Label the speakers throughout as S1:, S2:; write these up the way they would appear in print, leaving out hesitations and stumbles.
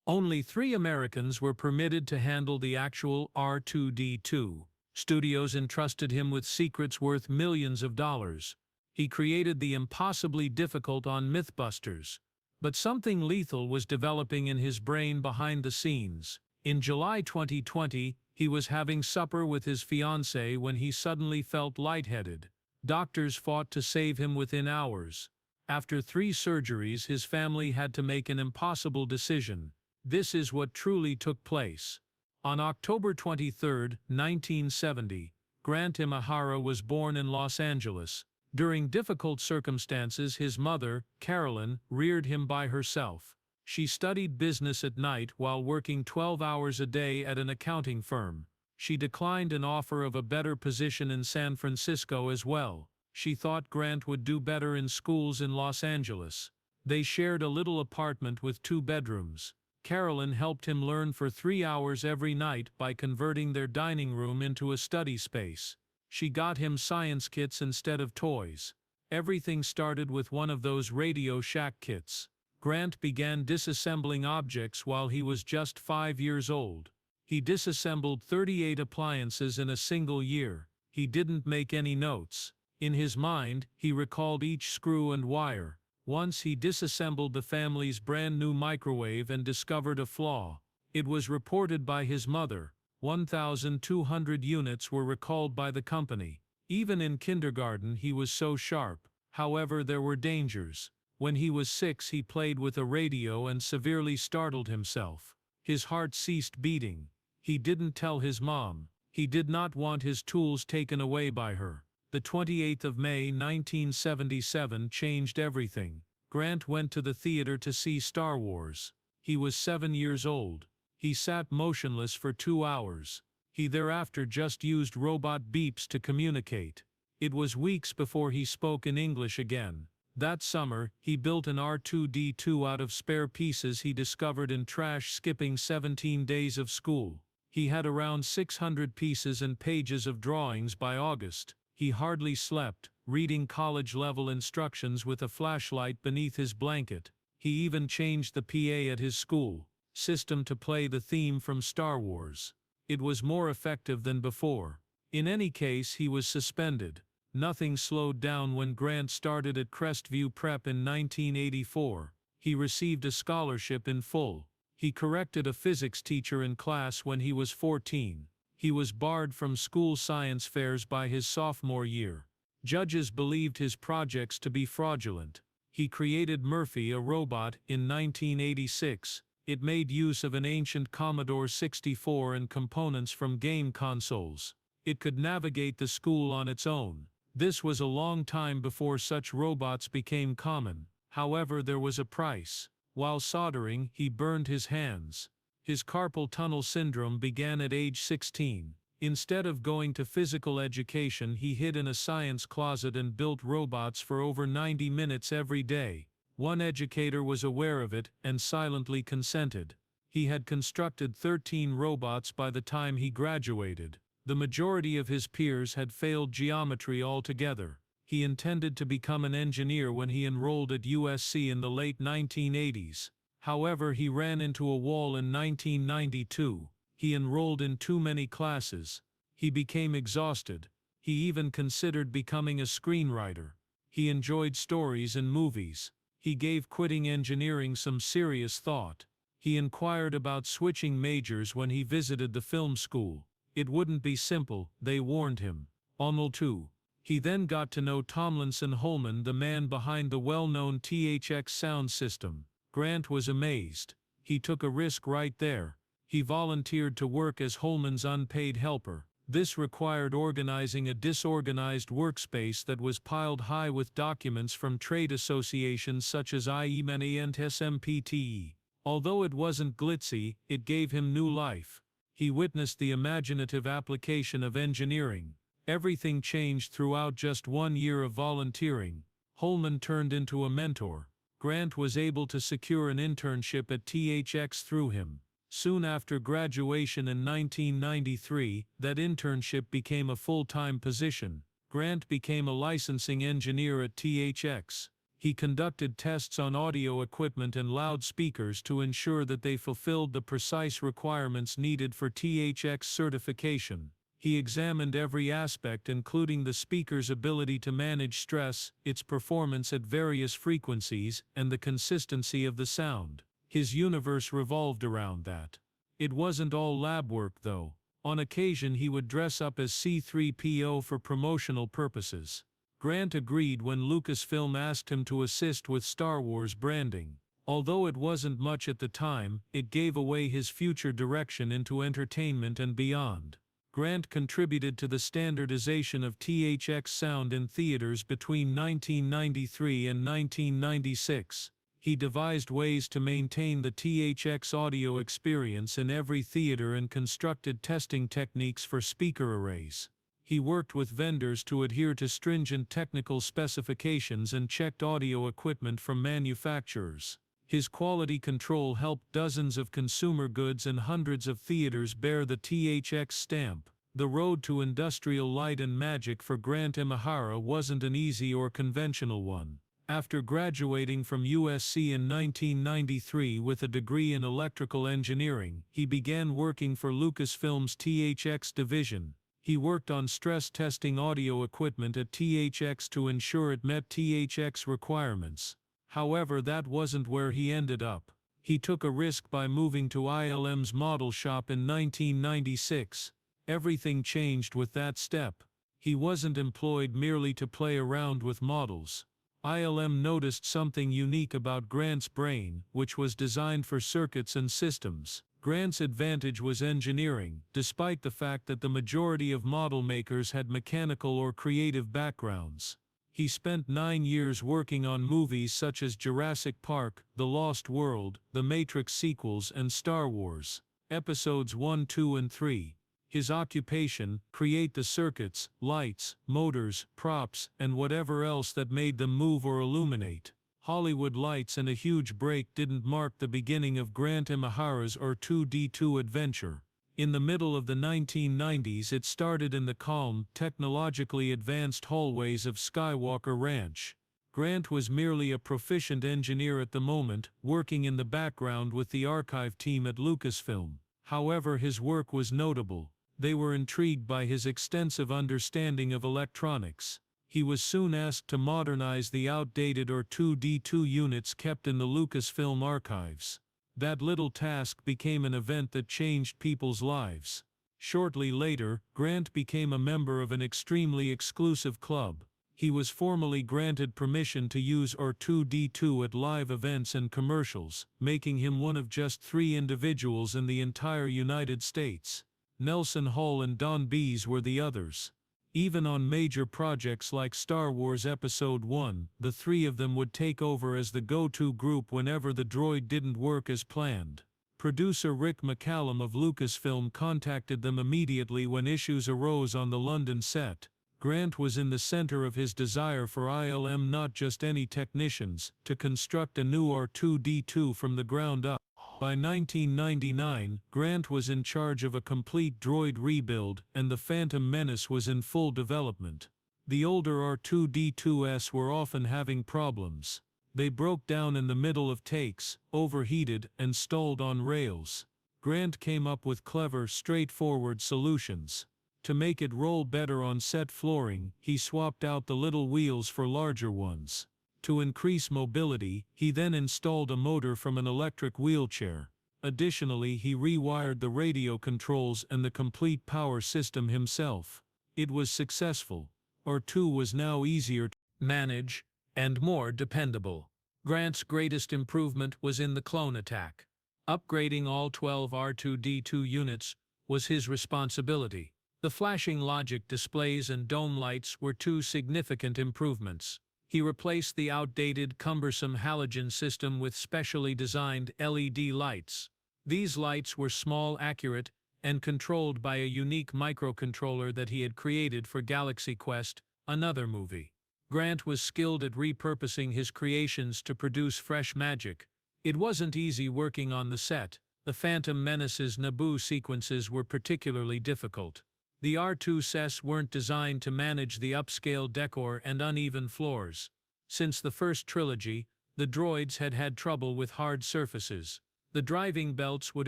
S1: Only 3 Americans were permitted to handle the actual R2-D2. Studios entrusted him with secrets worth millions of dollars. He created the impossibly difficult on MythBusters. But something lethal was developing in his brain behind the scenes. In July 2020, he was having supper with his fiancée when he suddenly felt lightheaded. Doctors fought to save him within hours. After 3 surgeries, his family had to make an impossible decision. This is what truly took place. On October 23, 1970, Grant Imahara was born in Los Angeles. During difficult circumstances, his mother, Carolyn, reared him by herself. She studied business at night while working 12 hours a day at an accounting firm. She declined an offer of a better position in San Francisco as well. She thought Grant would do better in schools in Los Angeles. They shared a little apartment with 2 bedrooms. Carolyn helped him learn for 3 hours every night by converting their dining room into a study space. She got him science kits instead of toys. Everything started with one of those Radio Shack kits. Grant began disassembling objects while he was just 5 years old. He disassembled 38 appliances in a single year. He didn't make any notes. In his mind, he recalled each screw and wire. Once he disassembled the family's brand new microwave and discovered a flaw. It was reported by his mother. 1,200 units were recalled by the company. Even in kindergarten he was so sharp. However, there were dangers. When he was 6, he played with a radio and severely startled himself. His heart ceased beating. He didn't tell his mom. He did not want his tools taken away by her. The 28th of May 1977 changed everything. Grant went to the theater to see Star Wars. He was 7 years old. He sat motionless for 2 hours. He thereafter just used robot beeps to communicate. It was weeks before he spoke in English again. That summer, he built an R2-D2 out of spare pieces he discovered in trash, skipping 17 days of school. He had around 600 pieces and pages of drawings by August. He hardly slept, reading college-level instructions with a flashlight beneath his blanket. He even changed the PA at his school system to play the theme from Star Wars. It was more effective than before. In any case, he was suspended. Nothing slowed down when Grant started at Crestview Prep in 1984. He received a scholarship in full. He corrected a physics teacher in class when he was 14. He was barred from school science fairs by his sophomore year. Judges believed his projects to be fraudulent. He created Murphy, a robot, in 1986. It made use of an ancient Commodore 64 and components from game consoles. It could navigate the school on its own. This was a long time before such robots became common. However, there was a price. While soldering, he burned his hands. His carpal tunnel syndrome began at age 16. Instead of going to physical education, he hid in a science closet and built robots for over 90 minutes every day. One educator was aware of it and silently consented. He had constructed 13 robots by the time he graduated. The majority of his peers had failed geometry altogether. He intended to become an engineer when he enrolled at USC in the late 1980s. However, he ran into a wall in 1992. He enrolled in too many classes. He became exhausted. He even considered becoming a screenwriter. He enjoyed stories and movies. He gave quitting engineering some serious thought. He inquired about switching majors when he visited the film school. It wouldn't be simple, they warned him. Untold too. He then got to know Tomlinson Holman, the man behind the well-known THX sound system. Grant was amazed. He took a risk right there. He volunteered to work as Holman's unpaid helper. This required organizing a disorganized workspace that was piled high with documents from trade associations such as IEMNA and SMPTE. Although it wasn't glitzy, it gave him new life. He witnessed the imaginative application of engineering. Everything changed throughout just 1 year of volunteering. Holman turned into a mentor. Grant was able to secure an internship at THX through him. Soon after graduation in 1993, that internship became a full-time position. Grant became a licensing engineer at THX. He conducted tests on audio equipment and loudspeakers to ensure that they fulfilled the precise requirements needed for THX certification. He examined every aspect, including the speaker's ability to manage stress, its performance at various frequencies, and the consistency of the sound. His universe revolved around that. It wasn't all lab work, though. On occasion he would dress up as C-3PO for promotional purposes. Grant agreed when Lucasfilm asked him to assist with Star Wars branding. Although it wasn't much at the time, it gave away his future direction into entertainment and beyond. Grant contributed to the standardization of THX sound in theaters between 1993 and 1996. He devised ways to maintain the THX audio experience in every theater and constructed testing techniques for speaker arrays. He worked with vendors to adhere to stringent technical specifications and checked audio equipment from manufacturers. His quality control helped dozens of consumer goods and hundreds of theaters bear the THX stamp. The road to industrial light and magic for Grant Imahara wasn't an easy or conventional one. After graduating from USC in 1993 with a degree in electrical engineering, he began working for Lucasfilm's THX division. He worked on stress testing audio equipment at THX to ensure it met THX requirements. However, that wasn't where he ended up. He took a risk by moving to ILM's model shop in 1996. Everything changed with that step. He wasn't employed merely to play around with models. ILM noticed something unique about Grant's brain, which was designed for circuits and systems. Grant's advantage was engineering, despite the fact that the majority of model makers had mechanical or creative backgrounds. He spent 9 years working on movies such as Jurassic Park, The Lost World, The Matrix sequels, and Star Wars. Episodes 1, 2, and 3. His occupation: create the circuits, lights, motors, props, and whatever else that made them move or illuminate. Hollywood lights and a huge break didn't mark the beginning of Grant Imahara's R2-D2 adventure. In the middle of the 1990s, it started in the calm, technologically advanced hallways of Skywalker Ranch. Grant was merely a proficient engineer at the moment, working in the background with the archive team at Lucasfilm. However, his work was notable. They were intrigued by his extensive understanding of electronics. He was soon asked to modernize the outdated R2-D2 units kept in the Lucasfilm archives. That little task became an event that changed people's lives. Shortly later, Grant became a member of an extremely exclusive club. He was formally granted permission to use R2-D2 at live events and commercials, making him one of just 3 individuals in the entire United States. Nelson Hall and Don Bees were the others. Even on major projects like Star Wars Episode 1, the 3 of them would take over as the go-to group whenever the droid didn't work as planned. Producer Rick McCallum of Lucasfilm contacted them immediately when issues arose on the London set. Grant was in the center of his desire for ILM, not just any technicians, to construct a new R2-D2 from the ground up. By 1999, Grant was in charge of a complete droid rebuild, and the Phantom Menace was in full development. The older R2-D2s were often having problems. They broke down in the middle of takes, overheated, and stalled on rails. Grant came up with clever, straightforward solutions. To make it roll better on set flooring, he swapped out the little wheels for larger ones. To increase mobility, he then installed a motor from an electric wheelchair. Additionally, he rewired the radio controls and the complete power system himself. It was successful. R2 was now easier to manage and more dependable. Grant's greatest improvement was in the clone attack. Upgrading all 12 R2-D2 units was his responsibility. The flashing logic displays and dome lights were 2 significant improvements. He replaced the outdated, cumbersome halogen system with specially designed LED lights. These lights were small, accurate, and controlled by a unique microcontroller that he had created for Galaxy Quest, another movie. Grant was skilled at repurposing his creations to produce fresh magic. It wasn't easy working on the set. The Phantom Menace's Naboo sequences were particularly difficult. The R2 sets weren't designed to manage the upscale decor and uneven floors. Since the first trilogy, the droids had had trouble with hard surfaces. The driving belts would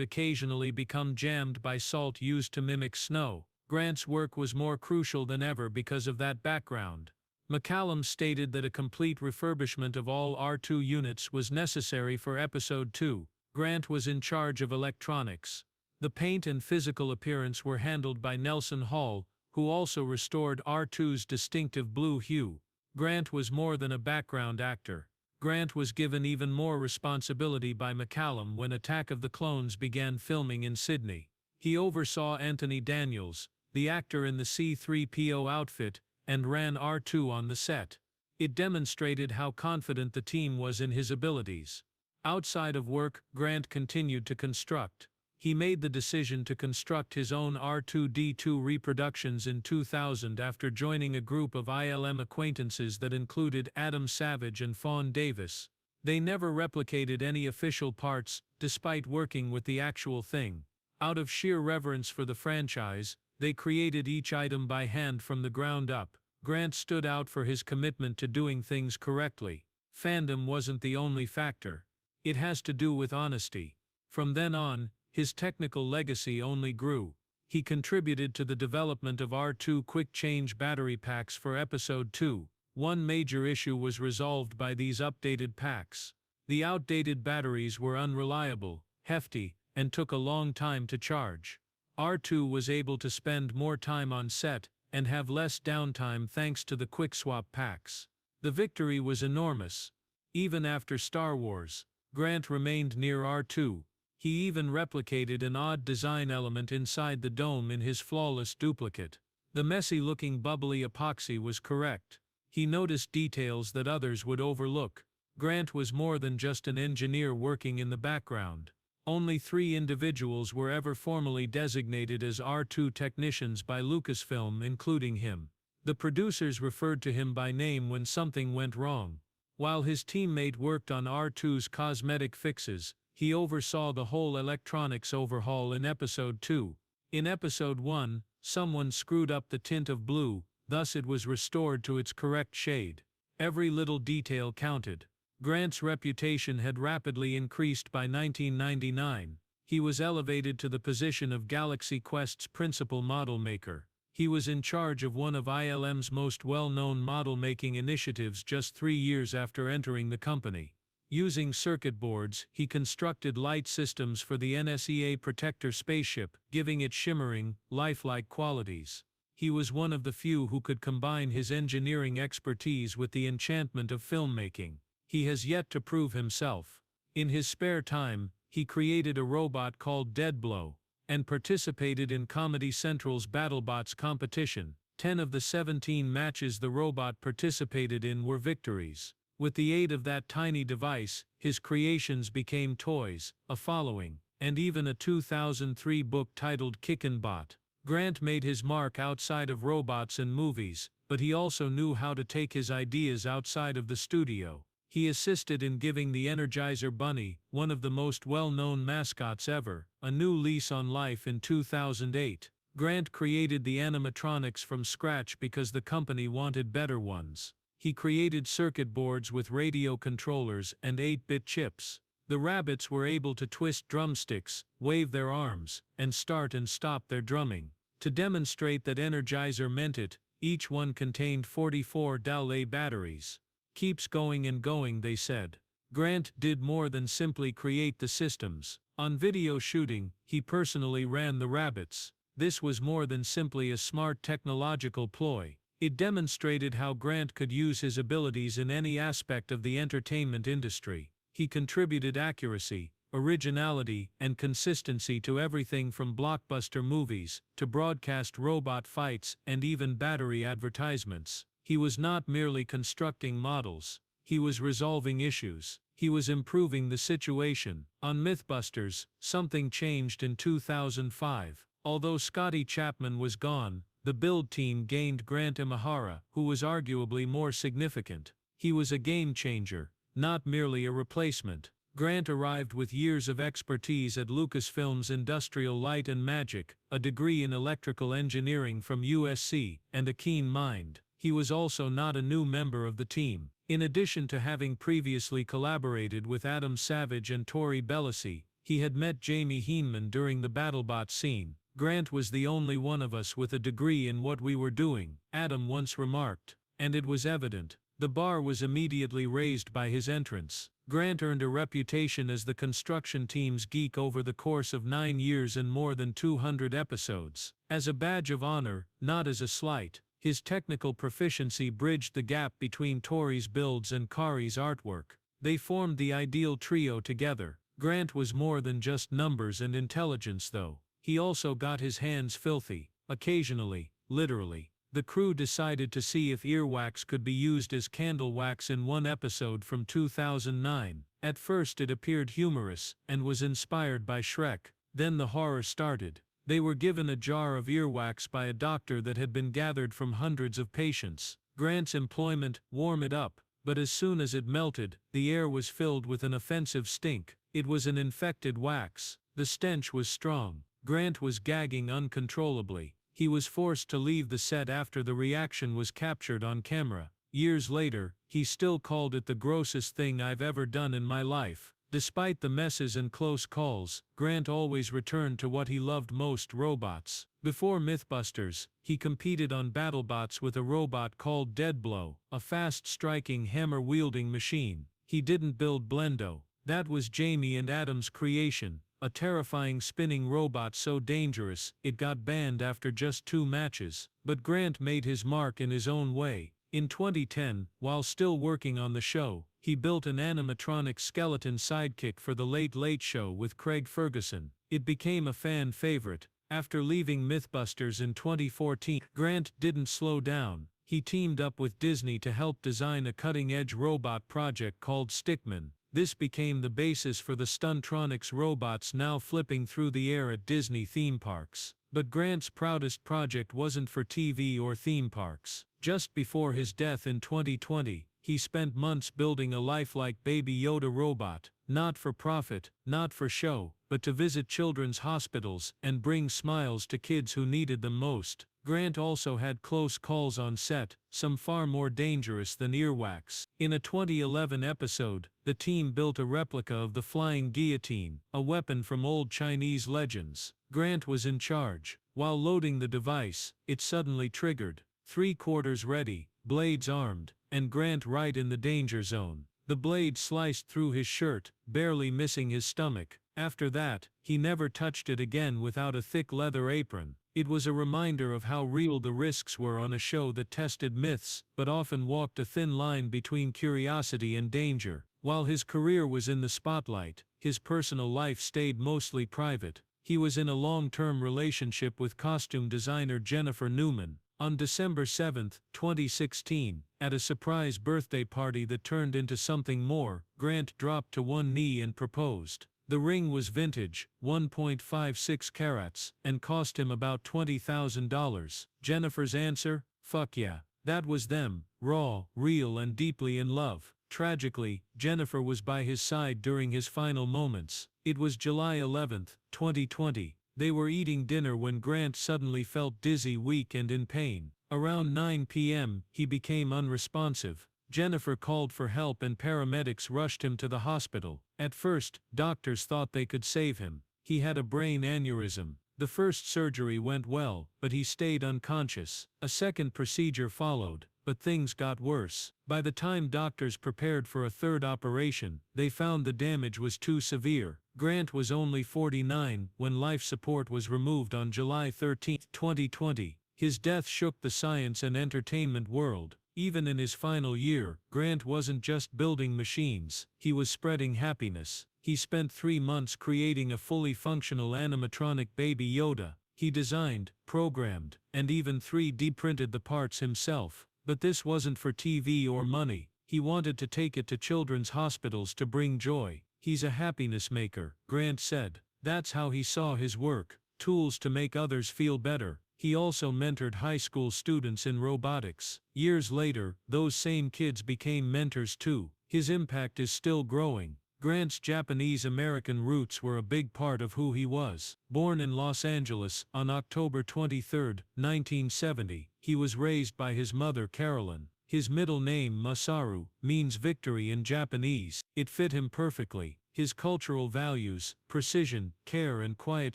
S1: occasionally become jammed by salt used to mimic snow. Grant's work was more crucial than ever because of that background. McCallum stated that a complete refurbishment of all R2 units was necessary for Episode 2. Grant was in charge of electronics. The paint and physical appearance were handled by Nelson Hall, who also restored R2's distinctive blue hue. Grant was more than a background actor. Grant was given even more responsibility by McCallum when Attack of the Clones began filming in Sydney. He oversaw Anthony Daniels, the actor in the C-3PO outfit, and ran R2 on the set. It demonstrated how confident the team was in his abilities. Outside of work, Grant continued to construct. He made the decision to construct his own R2-D2 reproductions in 2000 after joining a group of ILM acquaintances that included Adam Savage and Fawn Davis. They never replicated any official parts, despite working with the actual thing. Out of sheer reverence for the franchise, they created each item by hand from the ground up. Grant stood out for his commitment to doing things correctly. Fandom wasn't the only factor. It has to do with honesty. From then on, his technical legacy only grew. He contributed to the development of R2 quick-change battery packs for Episode 2. One major issue was resolved by these updated packs. The outdated batteries were unreliable, hefty, and took a long time to charge. R2 was able to spend more time on set and have less downtime thanks to the quick-swap packs. The victory was enormous. Even after Star Wars, Grant remained near R2. He even replicated an odd design element inside the dome in his flawless duplicate. The messy-looking bubbly epoxy was correct. He noticed details that others would overlook. Grant was more than just an engineer working in the background. Only 3 individuals were ever formally designated as R2 technicians by Lucasfilm, including him. The producers referred to him by name when something went wrong. While his teammate worked on R2's cosmetic fixes, he oversaw the whole electronics overhaul in Episode 2. In Episode 1, someone screwed up the tint of blue, thus it was restored to its correct shade. Every little detail counted. Grant's reputation had rapidly increased by 1999. He was elevated to the position of Galaxy Quest's principal model maker. He was in charge of one of ILM's most well-known model-making initiatives just 3 years after entering the company. Using circuit boards, he constructed light systems for the NSEA Protector spaceship, giving it shimmering, lifelike qualities. He was one of the few who could combine his engineering expertise with the enchantment of filmmaking. He has yet to prove himself. In his spare time, he created a robot called Deadblow, and participated in Comedy Central's BattleBots competition. 10 of the 17 matches the robot participated in were victories. With the aid of that tiny device, his creations became toys, a following, and even a 2003 book titled Kickin' Bot. Grant made his mark outside of robots and movies, but he also knew how to take his ideas outside of the studio. He assisted in giving the Energizer Bunny, one of the most well-known mascots ever, a new lease on life in 2008. Grant created the animatronics from scratch because the company wanted better ones. He created circuit boards with radio controllers and 8-bit chips. The rabbits were able to twist drumsticks, wave their arms, and start and stop their drumming. To demonstrate that Energizer meant it, each one contained 44 Dowlais batteries. Keeps going and going, they said. Grant did more than simply create the systems. On video shooting, he personally ran the rabbits. This was more than simply a smart technological ploy. It demonstrated how Grant could use his abilities in any aspect of the entertainment industry. He contributed accuracy, originality, and consistency to everything from blockbuster movies to broadcast robot fights and even battery advertisements. He was not merely constructing models. He was resolving issues. He was improving the situation. On MythBusters, something changed in 2005. Although Scotty Chapman was gone, the build team gained Grant Imahara, who was arguably more significant. He was a game changer, not merely a replacement. Grant arrived with years of expertise at Lucasfilm's Industrial Light and Magic, a degree in electrical engineering from USC, and a keen mind. he was also not a new member of the team. In addition to having previously collaborated with Adam Savage and Tori Belleci, he had met Jamie Heenman during the BattleBot scene. "Grant was the only one of us with a degree in what we were doing," Adam once remarked. And it was evident. The bar was immediately raised by his entrance. Grant earned a reputation as the construction team's geek over the course of 9 years and more than 200 episodes. As a badge of honor, not as a slight, his technical proficiency bridged the gap between Tori's builds and Kari's artwork. They formed the ideal trio together. Grant was more than just numbers and intelligence though. He also got his hands filthy, occasionally, literally. The crew decided to see if earwax could be used as candle wax in one episode from 2009. At first it appeared humorous, and was inspired by Shrek. Then the horror started. They were given a jar of earwax by a doctor that had been gathered from hundreds of patients. Grant's employment: warm it up. But as soon as it melted, the air was filled with an offensive stink. It was an infected wax. The stench was strong. Grant was gagging uncontrollably. He was forced to leave the set after the reaction was captured on camera. Years later, he still called it the grossest thing I've ever done in my life. Despite the messes and close calls, Grant always returned to what he loved most: robots. Before MythBusters, he competed on BattleBots with a robot called Deadblow, a fast-striking hammer-wielding machine. He didn't build Blendo. That was Jamie and Adam's creation. A terrifying spinning robot so dangerous, it got banned after just 2 matches. But Grant made his mark in his own way. In 2010, while still working on the show, he built an animatronic skeleton sidekick for The Late Late Show with Craig Ferguson. It became a fan favorite. After leaving MythBusters in 2014, Grant didn't slow down. He teamed up with Disney to help design a cutting-edge robot project called Stickman. This became the basis for the Stuntronics robots now flipping through the air at Disney theme parks. But Grant's proudest project wasn't for TV or theme parks. Just before his death in 2020, he spent months building a lifelike Baby Yoda robot, not for profit, not for show, but to visit children's hospitals and bring smiles to kids who needed them most. Grant also had close calls on set, some far more dangerous than earwax. In a 2011 episode, the team built a replica of the flying guillotine, a weapon from old Chinese legends. Grant was in charge. While loading the device, it suddenly triggered. 3/4 ready, blades armed, and Grant right in the danger zone. The blade sliced through his shirt, barely missing his stomach. After that, he never touched it again without a thick leather apron. It was a reminder of how real the risks were on a show that tested myths, but often walked a thin line between curiosity and danger. While his career was in the spotlight, his personal life stayed mostly private. He was in a long-term relationship with costume designer Jennifer Newman. On December 7, 2016, at a surprise birthday party that turned into something more, Grant dropped to one knee and proposed. The ring was vintage, 1.56 carats, and cost him about $20,000. Jennifer's answer? Fuck yeah. That was them, raw, real and deeply in love. Tragically, Jennifer was by his side during his final moments. It was July 11, 2020. They were eating dinner when Grant suddenly felt dizzy, weak and in pain. Around 9 p.m., he became unresponsive. Jennifer called for help and paramedics rushed him to the hospital. At first, doctors thought they could save him. He had a brain aneurysm. The first surgery went well, but he stayed unconscious. A second procedure followed, but things got worse. By the time doctors prepared for a third operation, they found the damage was too severe. Grant was only 49 when life support was removed on July 13, 2020. His death shook the science and entertainment world. Even in his final year, Grant wasn't just building machines, he was spreading happiness. He spent 3 months creating a fully functional animatronic Baby Yoda. He designed, programmed, and even 3D printed the parts himself. But this wasn't for TV or money. He wanted to take it to children's hospitals to bring joy. He's a happiness maker, Grant said. That's how he saw his work, tools to make others feel better. He also mentored high school students in robotics. Years later, those same kids became mentors too. His impact is still growing. Grant's Japanese-American roots were a big part of who he was. Born in Los Angeles on October 23, 1970, He was raised by his mother Carolyn. His middle name, Masaru, means victory in Japanese. It fit him perfectly. His cultural values, precision, care and quiet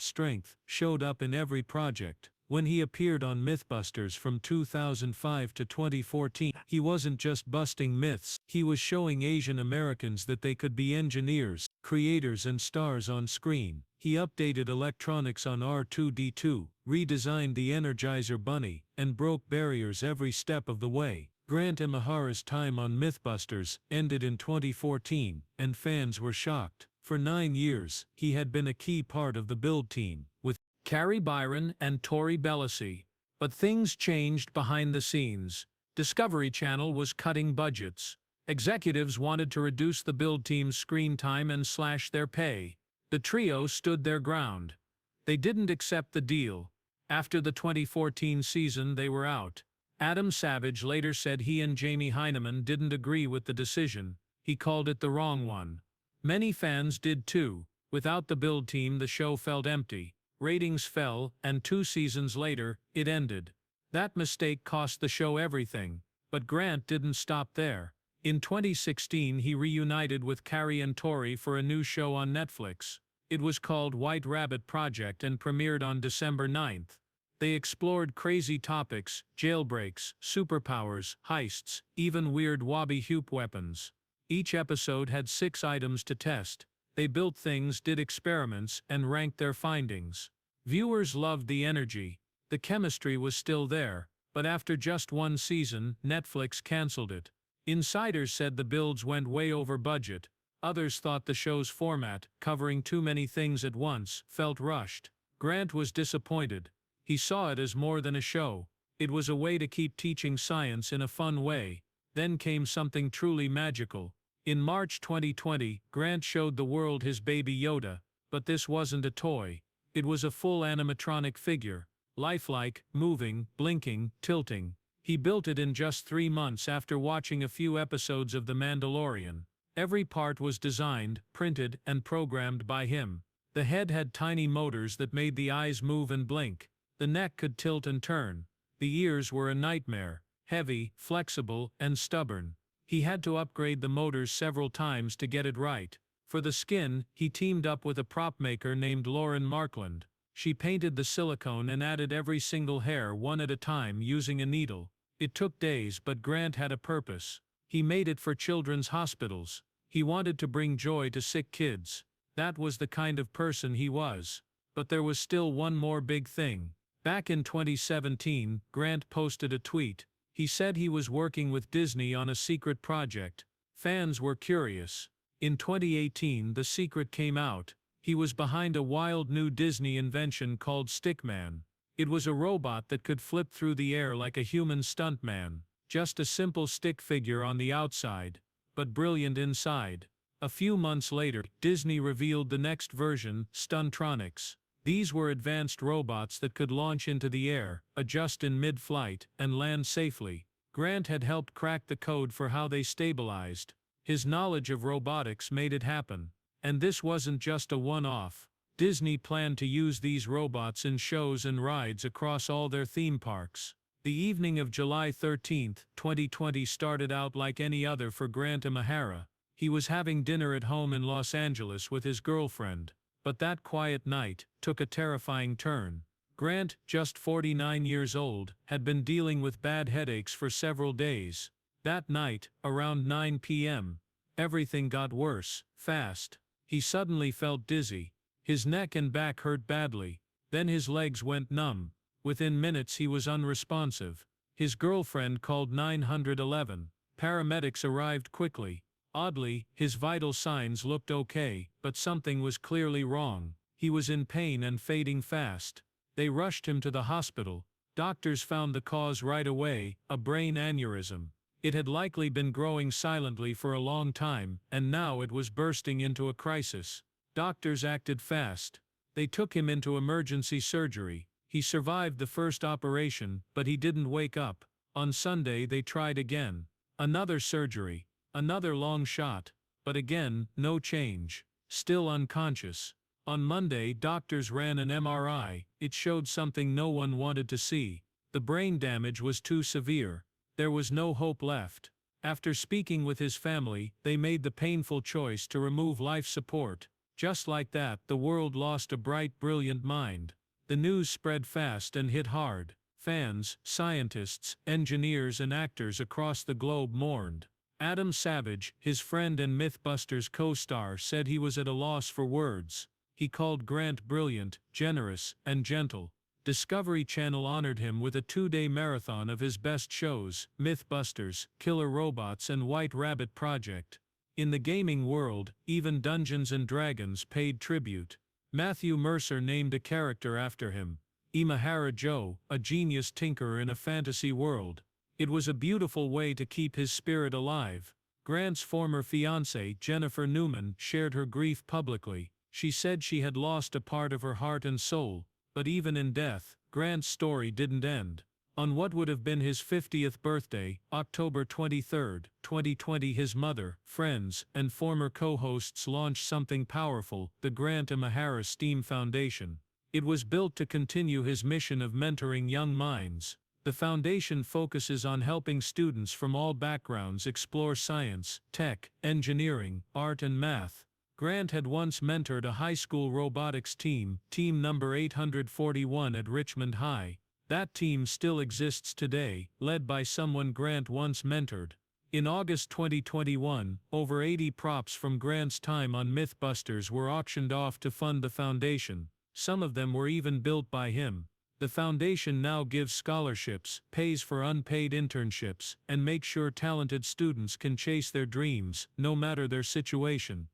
S1: strength, showed up in every project. When he appeared on MythBusters from 2005 to 2014, he wasn't just busting myths, he was showing Asian Americans that they could be engineers, creators and stars on screen. He updated electronics on R2-D2, redesigned the Energizer Bunny, and broke barriers every step of the way. Grant Imahara's time on MythBusters ended in 2014, and fans were shocked. For 9 years, he had been a key part of the build team, with Carrie Byron and Tori Bellisi. But things changed behind the scenes. Discovery Channel was cutting budgets. Executives wanted to reduce the build team's screen time and slash their pay. The trio stood their ground. They didn't accept the deal. After the 2014 season, they were out. Adam Savage later said he and Jamie Hyneman didn't agree with the decision. He called it the wrong one. Many fans did too. Without the build team, the show felt empty. Ratings fell, and 2 seasons later, it ended. That mistake cost the show everything. But Grant didn't stop there. In 2016, he reunited with Carrie and Tori for a new show on Netflix. It was called White Rabbit Project and premiered on December 9th. They explored crazy topics, jailbreaks, superpowers, heists, even weird wabi-hoop weapons. Each episode had 6 items to test. They built things, did experiments, and ranked their findings. Viewers loved the energy. The chemistry was still there, but after just 1 season, Netflix canceled it. Insiders said the builds went way over budget. Others thought the show's format, covering too many things at once, felt rushed. Grant was disappointed. He saw it as more than a show. It was a way to keep teaching science in a fun way. Then came something truly magical. In March 2020, Grant showed the world his baby Yoda, but this wasn't a toy. It was a full animatronic figure, lifelike, moving, blinking, tilting. He built it in just 3 months after watching a few episodes of The Mandalorian. Every part was designed, printed, and programmed by him. The head had tiny motors that made the eyes move and blink. The neck could tilt and turn. The ears were a nightmare, heavy, flexible, and stubborn. He had to upgrade the motors several times to get it right. For the skin, he teamed up with a prop maker named Lauren Markland. She painted the silicone and added every single hair one at a time using a needle. It took days, but Grant had a purpose. He made it for children's hospitals. He wanted to bring joy to sick kids. That was the kind of person he was. But there was still one more big thing. Back in 2017, Grant posted a tweet. He said he was working with Disney on a secret project. Fans were curious. In 2018, the secret came out. He was behind a wild new Disney invention called Stickman. It was a robot that could flip through the air like a human stuntman. Just a simple stick figure on the outside, but brilliant inside. A few months later, Disney revealed the next version, Stuntronics. These were advanced robots that could launch into the air, adjust in mid-flight, and land safely. Grant had helped crack the code for how they stabilized. His knowledge of robotics made it happen. And this wasn't just a one-off. Disney planned to use these robots in shows and rides across all their theme parks. The evening of July 13, 2020 started out like any other for Grant Imahara. He was having dinner at home in Los Angeles with his girlfriend. But that quiet night took a terrifying turn. Grant, just 49 years old, had been dealing with bad headaches for several days. That night, around 9 p.m., everything got worse, fast. He suddenly felt dizzy. His neck and back hurt badly. Then his legs went numb. Within minutes he was unresponsive. His girlfriend called 911. Paramedics arrived quickly. Oddly, his vital signs looked okay, but something was clearly wrong. He was in pain and fading fast. They rushed him to the hospital. Doctors found the cause right away, a brain aneurysm. It had likely been growing silently for a long time, and now it was bursting into a crisis. Doctors acted fast. They took him into emergency surgery. He survived the first operation, but he didn't wake up. On Sunday they tried again. Another surgery. Another long shot. But again, no change. Still unconscious. On Monday, doctors ran an MRI. It showed something no one wanted to see. The brain damage was too severe. There was no hope left. After speaking with his family, they made the painful choice to remove life support. Just like that, the world lost a bright, brilliant mind. The news spread fast and hit hard. Fans, scientists, engineers and actors across the globe mourned. Adam Savage, his friend and MythBusters co-star, said he was at a loss for words. He called Grant brilliant, generous, and gentle. Discovery Channel honored him with a 2-day marathon of his best shows, MythBusters, Killer Robots and White Rabbit Project. In the gaming world, even Dungeons & Dragons paid tribute. Matthew Mercer named a character after him, Imahara Joe, a genius tinkerer in a fantasy world. It was a beautiful way to keep his spirit alive. Grant's former fiancée, Jennifer Newman, shared her grief publicly. She said she had lost a part of her heart and soul. But even in death, Grant's story didn't end. On what would have been his 50th birthday, October 23, 2020, his mother, friends, and former co-hosts launched something powerful, the Grant Imahara STEAM Foundation. It was built to continue his mission of mentoring young minds. The foundation focuses on helping students from all backgrounds explore science, tech, engineering, art and math. Grant had once mentored a high school robotics team, team number 841 at Richmond High. That team still exists today, led by someone Grant once mentored. In August 2021, over 80 props from Grant's time on MythBusters were auctioned off to fund the foundation. Some of them were even built by him. The foundation now gives scholarships, pays for unpaid internships, and makes sure talented students can chase their dreams, no matter their situation.